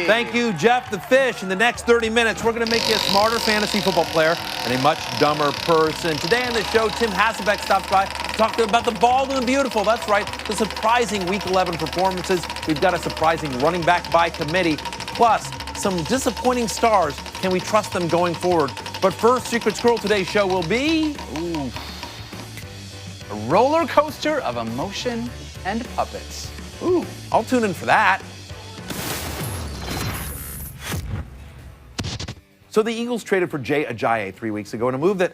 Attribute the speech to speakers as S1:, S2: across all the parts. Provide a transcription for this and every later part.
S1: Thank you, Jeff the Fish. In the next 30 minutes, we're going to make you a smarter fantasy football player and a much dumber person. Today on the show, Tim Hasselbeck stops by to talk about the bald and the beautiful. That's right, the surprising Week 11 performances. We've got a surprising running back by committee, plus some disappointing stars. Can we trust them going forward? But first, Secret Squirrel, today's show will be...
S2: a roller coaster of emotion and puppets.
S1: I'll tune in for that. So the Eagles traded for Jay Ajayi 3 weeks ago in a move that,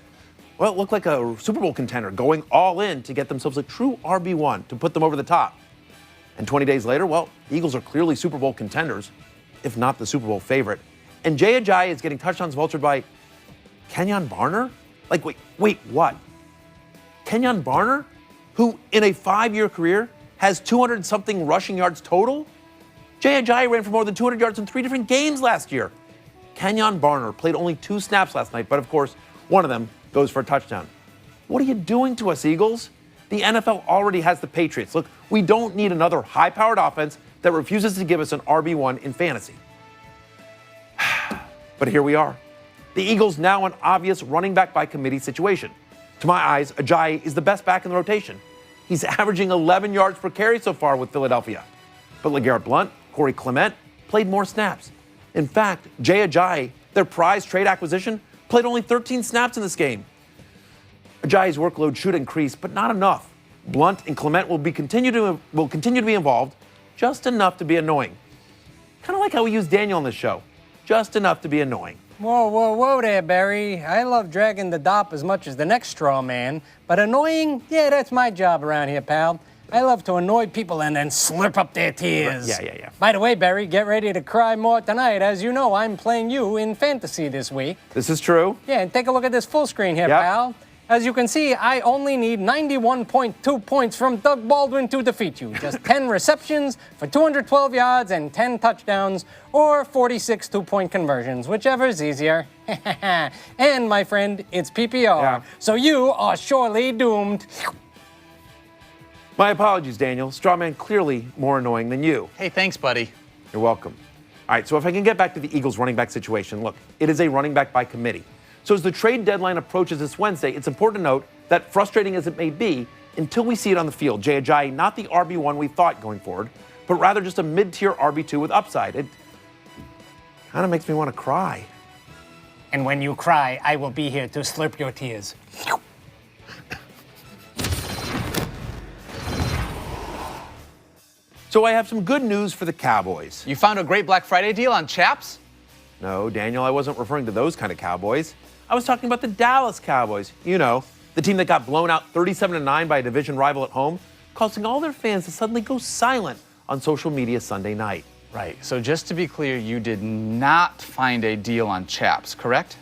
S1: well, it looked like a Super Bowl contender going all in to get themselves a true RB1 to put them over the top. And 20 days later, well, the Eagles are clearly Super Bowl contenders, if not the Super Bowl favorite. And Jay Ajayi is getting touchdowns vultured by Kenjon Barner? Like, wait, what? Kenjon Barner, who in a 5-year career has 200-something rushing yards total? Jay Ajayi ran for more than 200 yards in 3 different games last year. Kenjon Barner played only 2 snaps last night, but of course, one of them goes for a touchdown. What are you doing to us, Eagles? The NFL already has the Patriots. Look, we don't need another high-powered offense that refuses to give us an RB1 in fantasy. But here we are. The Eagles now an obvious running back by committee situation. To my eyes, Ajayi is the best back in the rotation. He's averaging 11 yards per carry so far with Philadelphia. But LeGarrette Blount, Corey Clement played more snaps. In fact, Jay Ajayi, their prize trade acquisition, played only 13 snaps in this game. Ajayi's workload should increase, but not enough. Blount and Clement will continue to be involved, just enough to be annoying. Kind of like how we use Daniel on this show, just enough to be annoying.
S3: Whoa there, Barry. I love dragging the dop as much as the next straw man, but annoying, yeah, that's my job around here, pal. I love to annoy people and then slurp up their tears.
S1: Yeah.
S3: By the way, Barry, get ready to cry more tonight. As you know, I'm playing you in fantasy this week.
S1: This is true.
S3: Yeah, and take a look at this full screen here, pal. As you can see, I only need 91.2 points from Doug Baldwin to defeat you. Just 10 receptions for 212 yards and 10 touchdowns, or 46 two-point conversions, whichever is easier. And, my friend, it's PPR, so you are surely doomed.
S1: My apologies, Daniel. Strawman clearly more annoying than you.
S2: Hey, thanks, buddy.
S1: You're welcome. All right, so if I can get back to the Eagles running back situation, look, it is a running back by committee. So as the trade deadline approaches this Wednesday, it's important to note that, frustrating as it may be, until we see it on the field, Jay Ajayi, not the RB1 we thought going forward, but rather just a mid-tier RB2 with upside. It kind of makes me want to cry.
S3: And when you cry, I will be here to slurp your tears.
S1: So I have some good news for the Cowboys.
S2: You found a great Black Friday deal on Chaps?
S1: No, Daniel, I wasn't referring to those kind of Cowboys. I was talking about the Dallas Cowboys. You know, the team that got blown out 37-9 by a division rival at home, causing all their fans to suddenly go silent on social media Sunday night.
S2: Right, so just to be clear, you did not find a deal on Chaps, correct?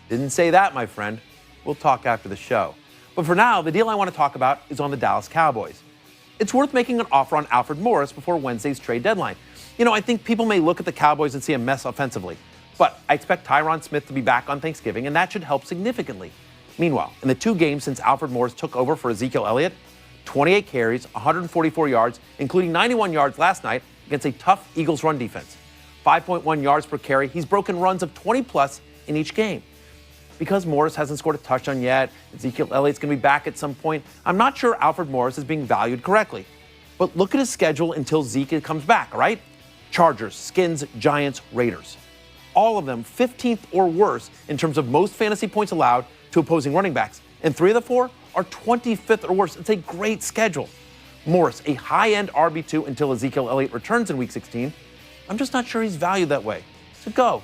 S1: Didn't say that, my friend. We'll talk after the show. But for now, the deal I want to talk about is on the Dallas Cowboys. It's worth making an offer on Alfred Morris before Wednesday's trade deadline. You know, I think people may look at the Cowboys and see a mess offensively, but I expect Tyron Smith to be back on Thanksgiving, and that should help significantly. Meanwhile, in the 2 games since Alfred Morris took over for Ezekiel Elliott, 28 carries, 144 yards, including 91 yards last night against a tough Eagles run defense. 5.1 yards per carry. He's broken runs of 20-plus in each game. Because Morris hasn't scored a touchdown yet, Ezekiel Elliott's going to be back at some point, I'm not sure Alfred Morris is being valued correctly. But look at his schedule until Zeke comes back, all right? Chargers, Skins, Giants, Raiders. All of them 15th or worse in terms of most fantasy points allowed to opposing running backs. And 3 of the 4 are 25th or worse. It's a great schedule. Morris, a high-end RB2 until Ezekiel Elliott returns in Week 16. I'm just not sure he's valued that way. So go.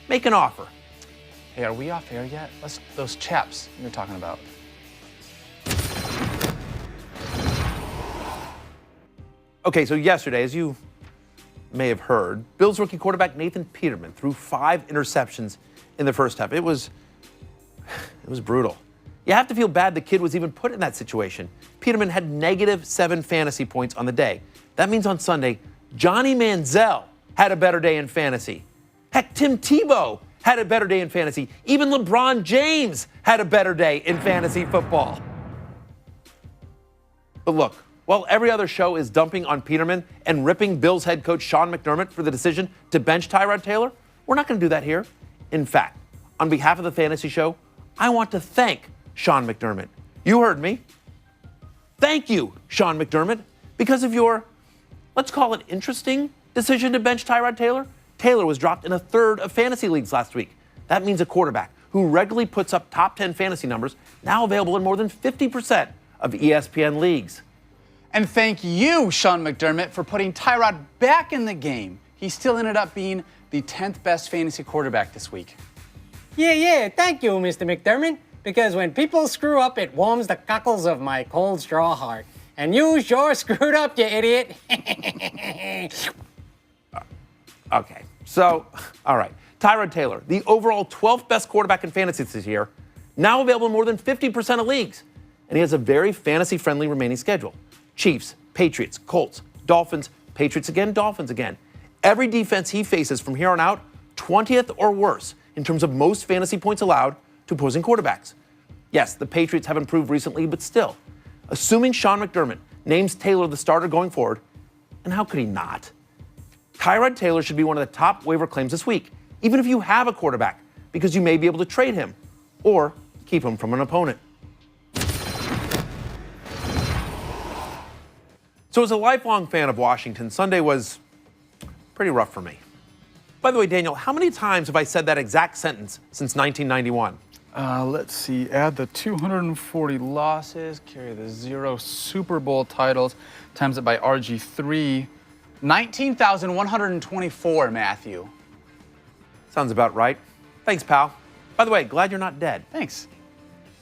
S1: Make an offer.
S2: Hey, are we off air yet? Those Chaps you're talking about.
S1: Okay, so yesterday, as you may have heard, Bills rookie quarterback Nathan Peterman threw 5 interceptions in the first half. It was brutal. You have to feel bad the kid was even put in that situation. Peterman had -7 fantasy points on the day. That means on Sunday, Johnny Manziel had a better day in fantasy. Heck, Tim Tebow had a better day in fantasy. Even LeBron James had a better day in fantasy football. But look, While every other show is dumping on Peterman and ripping Bills head coach Sean McDermott for the decision to bench Tyrod Taylor, we're not going to do that here. In fact, on behalf of the Fantasy Show, I want to thank Sean McDermott. You heard me. Thank you, Sean McDermott, because of your, let's call it interesting decision to bench Tyrod Taylor. Taylor was dropped in a third of fantasy leagues last week. That means a quarterback who regularly puts up top 10 fantasy numbers, now available in more than 50% of ESPN leagues.
S2: And thank you, Sean McDermott, for putting Tyrod back in the game. He still ended up being the 10th best fantasy quarterback this week.
S3: Yeah, thank you, Mr. McDermott. Because when people screw up, it warms the cockles of my cold straw heart. And you sure screwed up, you idiot.
S1: Okay, so, all right. Tyrod Taylor, the overall 12th best quarterback in fantasy this year, now available in more than 50% of leagues. And he has a very fantasy-friendly remaining schedule. Chiefs, Patriots, Colts, Dolphins, Patriots again, Dolphins again. Every defense he faces from here on out, 20th or worse in terms of most fantasy points allowed to opposing quarterbacks. Yes, the Patriots have improved recently, but still, assuming Sean McDermott names Taylor the starter going forward, and how could he not? Tyrod Taylor should be one of the top waiver claims this week, even if you have a quarterback, because you may be able to trade him or keep him from an opponent. So as a lifelong fan of Washington, Sunday was pretty rough for me. By the way, Daniel, how many times have I said that exact sentence since 1991?
S2: Let's see. Add the 240 losses, carry the 0 Super Bowl titles, times it by RG3. 19,124, Matthew.
S1: Sounds about right. Thanks, pal. By the way, glad you're not dead.
S2: Thanks.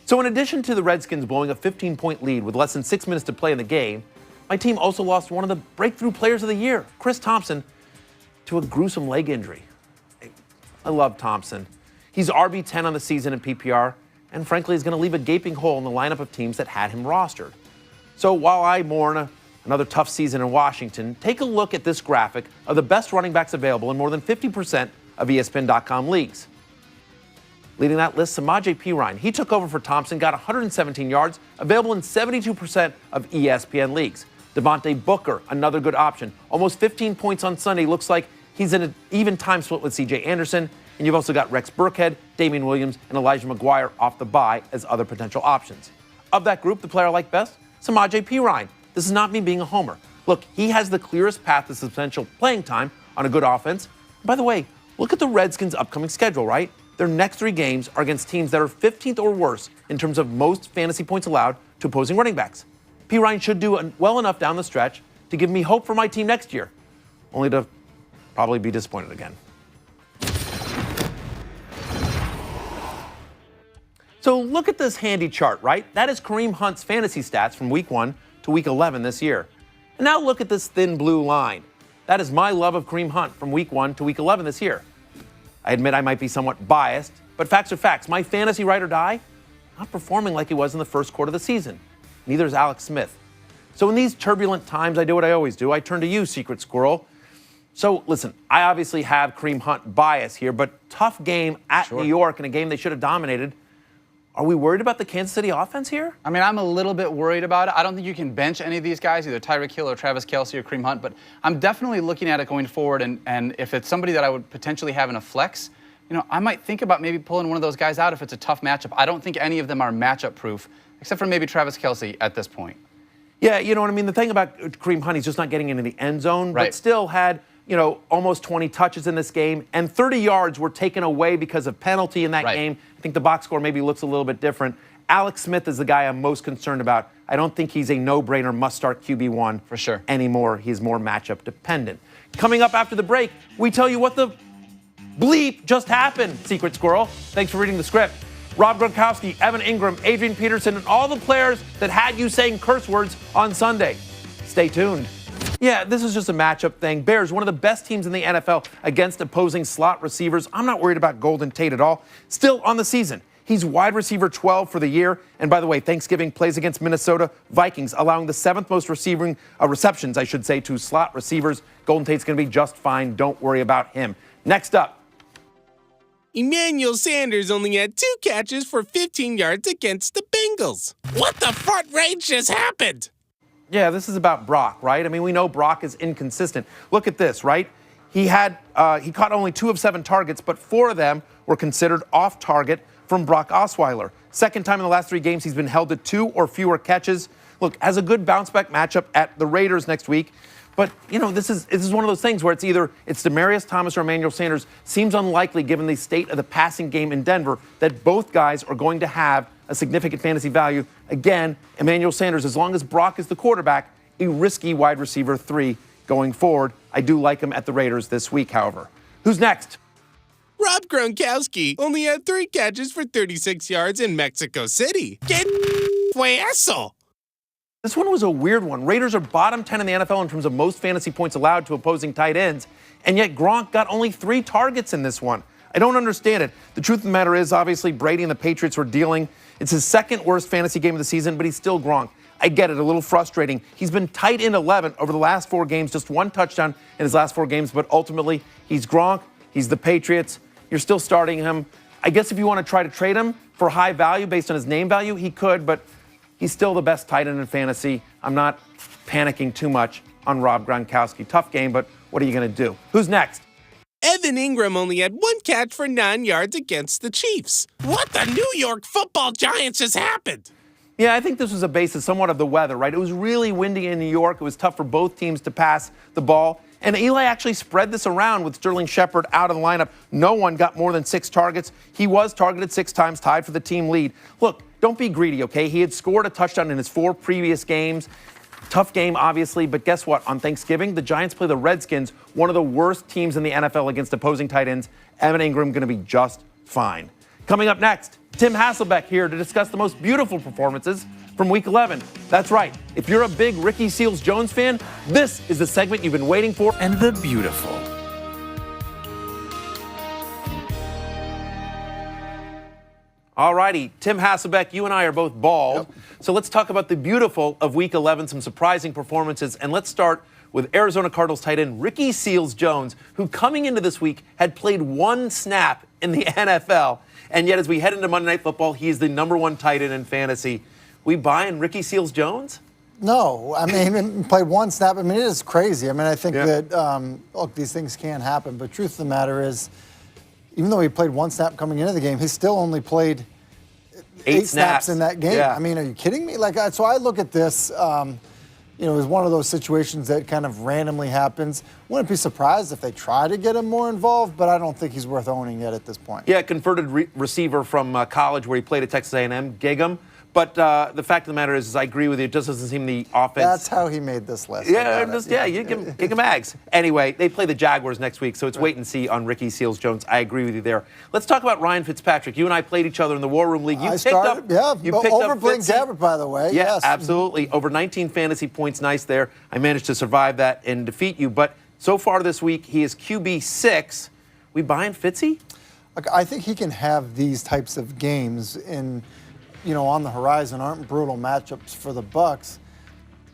S1: So in addition to the Redskins blowing a 15-point lead with less than 6 minutes to play in the game, my team also lost one of the breakthrough players of the year, Chris Thompson, to a gruesome leg injury. I love Thompson. He's RB10 on the season in PPR, and frankly is going to leave a gaping hole in the lineup of teams that had him rostered. So while I mourn another tough season in Washington, take a look at this graphic of the best running backs available in more than 50% of ESPN.com leagues. Leading that list, Samaje Perine. He took over for Thompson, got 117 yards, available in 72% of ESPN leagues. Devontae Booker, another good option. Almost 15 points on Sunday. Looks like he's in an even time split with C.J. Anderson. And you've also got Rex Burkhead, Damian Williams, and Elijah McGuire off the bye as other potential options. Of that group, the player I like best, Samaje Perine. This is not me being a homer. Look, he has the clearest path to substantial playing time on a good offense. By the way, look at the Redskins' upcoming schedule, right? Their next 3 games are against teams that are 15th or worse in terms of most fantasy points allowed to opposing running backs. Perine should do well enough down the stretch to give me hope for my team next year, only to probably be disappointed again. So look at this handy chart, right? That is Kareem Hunt's fantasy stats from week 1 to week 11 this year. And now look at this thin blue line. That is my love of Kareem Hunt from week 1 to week 11 this year. I admit I might be somewhat biased, but facts are facts. My fantasy ride or die, not performing like he was in the first quarter of the season. Neither is Alex Smith. So in these turbulent times, I do what I always do. I turn to you, Secret Squirrel. So listen, I obviously have Kareem Hunt bias here, but tough game at New York in a game they should have dominated. Are we worried about the Kansas City offense here?
S2: I mean, I'm a little bit worried about it. I don't think you can bench any of these guys, either Tyreek Hill or Travis Kelce or Kareem Hunt, but I'm definitely looking at it going forward, and if it's somebody that I would potentially have in a flex, I might think about maybe pulling one of those guys out if it's a tough matchup. I don't think any of them are matchup proof, except for maybe Travis Kelce at this point.
S1: Yeah, you know what I mean? The thing about Kareem Hunt, he's just not getting into the end zone,
S2: right,
S1: but still had, almost 20 touches in this game, and 30 yards were taken away because of penalty in that game. I think the box score maybe looks a little bit different. Alex Smith is the guy I'm most concerned about. I don't think he's a no-brainer must-start QB1
S2: for sure
S1: anymore. He's more matchup dependent. Coming up after the break, we tell you what the bleep just happened, Secret Squirrel. Thanks for reading the script. Rob Gronkowski, Evan Ingram, Adrian Peterson, and all the players that had you saying curse words on Sunday. Stay tuned. Yeah, this is just a matchup thing. Bears, one of the best teams in the NFL against opposing slot receivers. I'm not worried about Golden Tate at all. Still on the season. He's wide receiver 12 for the year. And by the way, Thanksgiving plays against Minnesota Vikings, allowing the 7th most receptions, to slot receivers. Golden Tate's going to be just fine. Don't worry about him. Next up.
S4: Emmanuel Sanders only had 2 catches for 15 yards against the Bengals. What the front range just happened?
S1: Yeah, this is about Brock, right? I mean, we know Brock is inconsistent. Look at this, right? He caught only 2 of 7 targets, but 4 of them were considered off target from Brock Osweiler. Second time in the last 3 games he's been held to 2 or fewer catches. Look, has a good bounce back matchup at the Raiders next week. But, this is one of those things where it's either it's Demaryius Thomas or Emmanuel Sanders. Seems unlikely, given the state of the passing game in Denver, that both guys are going to have a significant fantasy value. Again, Emmanuel Sanders, as long as Brock is the quarterback, a risky wide receiver 3 going forward. I do like him at the Raiders this week, however. Who's next?
S4: Rob Gronkowski only had 3 catches for 36 yards in Mexico City. Get fue eso?
S1: This one was a weird one. Raiders are bottom 10 in the NFL in terms of most fantasy points allowed to opposing tight ends, and yet Gronk got only 3 targets in this one. I don't understand it. The truth of the matter is, obviously, Brady and the Patriots were dealing. It's his second worst fantasy game of the season, but he's still Gronk. I get it, a little frustrating. He's been tight end 11 over the last 4 games, just 1 touchdown in his last 4 games, but ultimately, he's Gronk, he's the Patriots. You're still starting him. I guess if you want to try to trade him for high value based on his name value, he could, but he's still the best tight end in fantasy. I'm not panicking too much on Rob Gronkowski. Tough game, but what are you going to do? Who's next?
S4: Evan Ingram only had 1 catch for 9 yards against the Chiefs. What the New York Football Giants has happened?
S1: Yeah, I think this was a basis somewhat of the weather, right? It was really windy in New York. It was tough for both teams to pass the ball. And Eli actually spread this around with Sterling Shepard out of the lineup. No one got more than 6 targets. He was targeted 6 times, tied for the team lead. Look, don't be greedy, okay? He had scored a touchdown in his 4 previous games. Tough game, obviously, but guess what? On Thanksgiving, the Giants play the Redskins, one of the worst teams in the NFL against opposing tight ends. Evan Ingram going to be just fine. Coming up next, Tim Hasselbeck here to discuss the most beautiful performances from Week 11. That's right. If you're a big Ricky Seals-Jones fan, this is the segment you've been waiting for.
S5: And the beautiful.
S1: All righty, Tim Hasselbeck, you and I are both bald.
S6: Yep.
S1: So let's talk about the beautiful of Week 11, some surprising performances. And let's start with Arizona Cardinals tight end Ricky Seals-Jones, who coming into this week had played 1 snap in the NFL. And yet as we head into Monday Night Football, he is the #1 tight end in fantasy. We buying Ricky Seals-Jones?
S6: No, I mean, he played 1 snap. I mean, it is crazy. I mean, I think that, look, these things can happen. But truth of the matter is, even though he played 1 snap coming into the game, he still only played 8 snaps in that game.
S1: Yeah.
S6: I mean, are you kidding me? So I look at this, it was one of those situations that kind of randomly happens. Wouldn't be surprised if they try to get him more involved, but I don't think he's worth owning yet at this point.
S1: Yeah, converted receiver from college where he played at Texas A&M, Gig'em. But the fact of the matter is I agree with you. It just doesn't seem the offense.
S6: That's how he made this list.
S1: You give him Ags. Anyway, they play the Jaguars next week, so it's wait and see on Ricky Seals-Jones. I agree with you there. Let's talk about Ryan Fitzpatrick. You and I played each other in the War Room League. You picked up
S6: overplaying Gabbert, by the way.
S1: Yeah,
S6: yes.
S1: absolutely. Over 19 fantasy points, nice there. I managed to survive that and defeat you. But so far this week, he is QB6. We buying Fitzy?
S6: Look, I think he can have these types of games on the horizon. Aren't brutal matchups for the Bucs.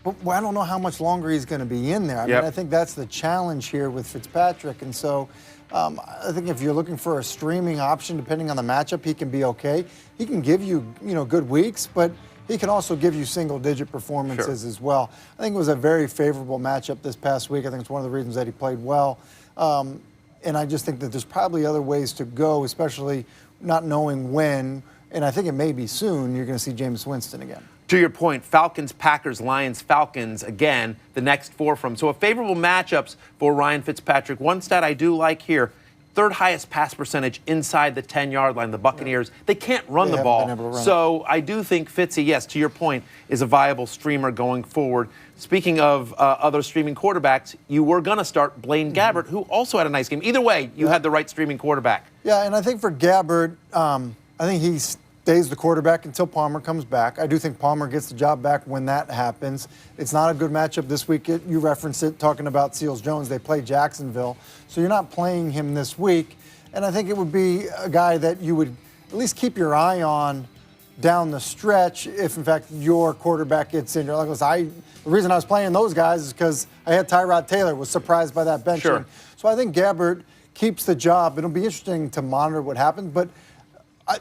S6: But I don't know how much longer he's going to be in there. I mean, I think that's the challenge here with Fitzpatrick. And so I think if you're looking for a streaming option, depending on the matchup, he can be okay. He can give you, good weeks, but he can also give you single-digit performances as well. I think it was a very favorable matchup this past week. I think it's one of the reasons that he played well. And I just think that there's probably other ways to go, especially not knowing when. And I think it may be soon, you're going to see Jameis Winston again.
S1: To your point, Falcons, Packers, Lions, Falcons, again, the next 4 from. So a favorable matchups for Ryan Fitzpatrick. One stat I do like here, 3rd highest pass percentage inside the 10-yard line. The Buccaneers, they can't run the ball. So I do think Fitzy, yes, to your point, is a viable streamer going forward. Speaking of other streaming quarterbacks, you were going to start Blaine Gabbert, who also had a nice game. Either way, you had the right streaming quarterback.
S6: Yeah, and I think for Gabbert, I think he stays the quarterback until Palmer comes back. I do think Palmer gets the job back when that happens. It's not a good matchup this week. You referenced it, talking about Seals-Jones. They play Jacksonville. So you're not playing him this week. And I think it would be a guy that you would at least keep your eye on down the stretch if, in fact, your quarterback gets in. You're like, the reason I was playing those guys is because I had Tyrod Taylor, was surprised by that benching.
S1: Sure.
S6: So I think Gabbert keeps the job. It'll be interesting to monitor what happens. But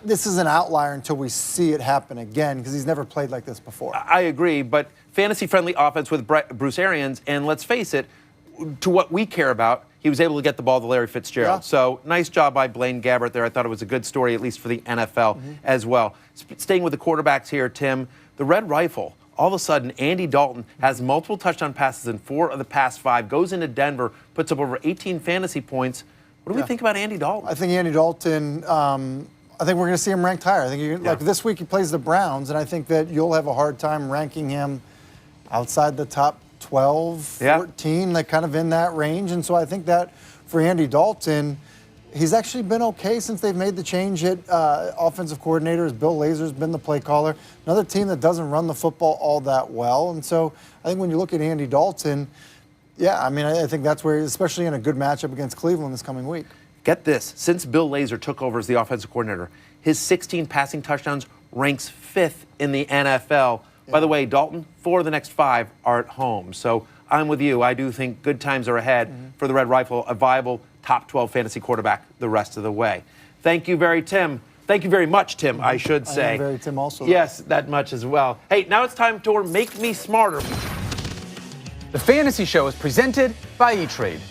S6: this is an outlier until we see it happen again because he's never played like this before.
S1: I agree, but fantasy-friendly offense with Bruce Arians, and let's face it, to what we care about, he was able to get the ball to Larry Fitzgerald.
S6: Yeah.
S1: So nice job by Blaine Gabbert there. I thought it was a good story, at least for the NFL as well. Staying with the quarterbacks here, Tim, the Red Rifle. All of a sudden, Andy Dalton has multiple touchdown passes in 4 of the past 5, goes into Denver, puts up over 18 fantasy points. What do we think about Andy Dalton?
S6: I think Andy Dalton, I think we're going to see him ranked higher. I think like this week he plays the Browns, and I think that you'll have a hard time ranking him outside the top 12, 14, like kind of in that range. And so I think that for Andy Dalton, he's actually been okay since they've made the change at offensive coordinators. Bill Lazor's been the play caller. Another team that doesn't run the football all that well. And so I think when you look at Andy Dalton, I mean, I think that's where, especially in a good matchup against Cleveland this coming week.
S1: Get this, since Bill Lazor took over as the offensive coordinator, his 16 passing touchdowns ranks 5th in the NFL. By the way, Dalton, 4 of the next 5 are at home. So I'm with you. I do think good times are ahead for the Red Rifle, a viable top 12 fantasy quarterback the rest of the way. Thank you very much, Tim, I should say.
S6: I am very Tim also.
S1: Yes, that much as well. Hey, now it's time for Make Me Smarter.
S2: The Fantasy Show is presented by E-Trade.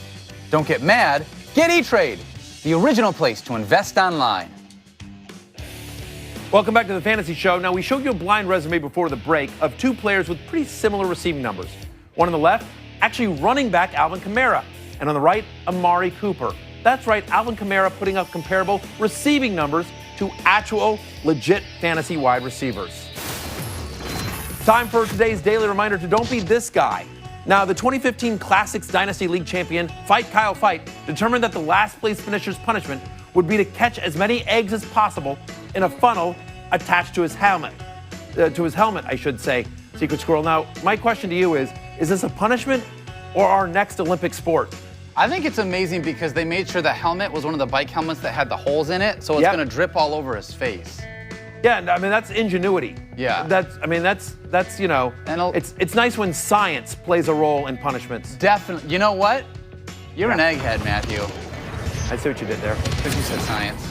S2: Don't get mad, get E-Trade, the original place to invest online.
S1: Welcome back to the Fantasy Show. Now, we showed you a blind resume before the break of 2 players with pretty similar receiving numbers. One on the left, actually running back Alvin Kamara, and on the right, Amari Cooper. That's right, Alvin Kamara putting up comparable receiving numbers to actual, legit fantasy wide receivers. Time for today's daily reminder to don't be this guy. Now, the 2015 Classics Dynasty League champion, Fight Kyle Fight, determined that the last place finisher's punishment would be to catch as many eggs as possible in a funnel attached to his helmet. I should say, Secret Squirrel. Now, my question to you is this a punishment or our next Olympic sport?
S2: I think it's amazing because they made sure the helmet was one of the bike helmets that had the holes in it, so it's going to drip all over his face.
S1: Yeah, I mean, that's ingenuity.
S2: Yeah.
S1: That's you know, it's nice when science plays a role in punishments.
S2: Definitely. You know what? You're an egghead, Matthew.
S1: I see what you did there.
S2: Because you said science.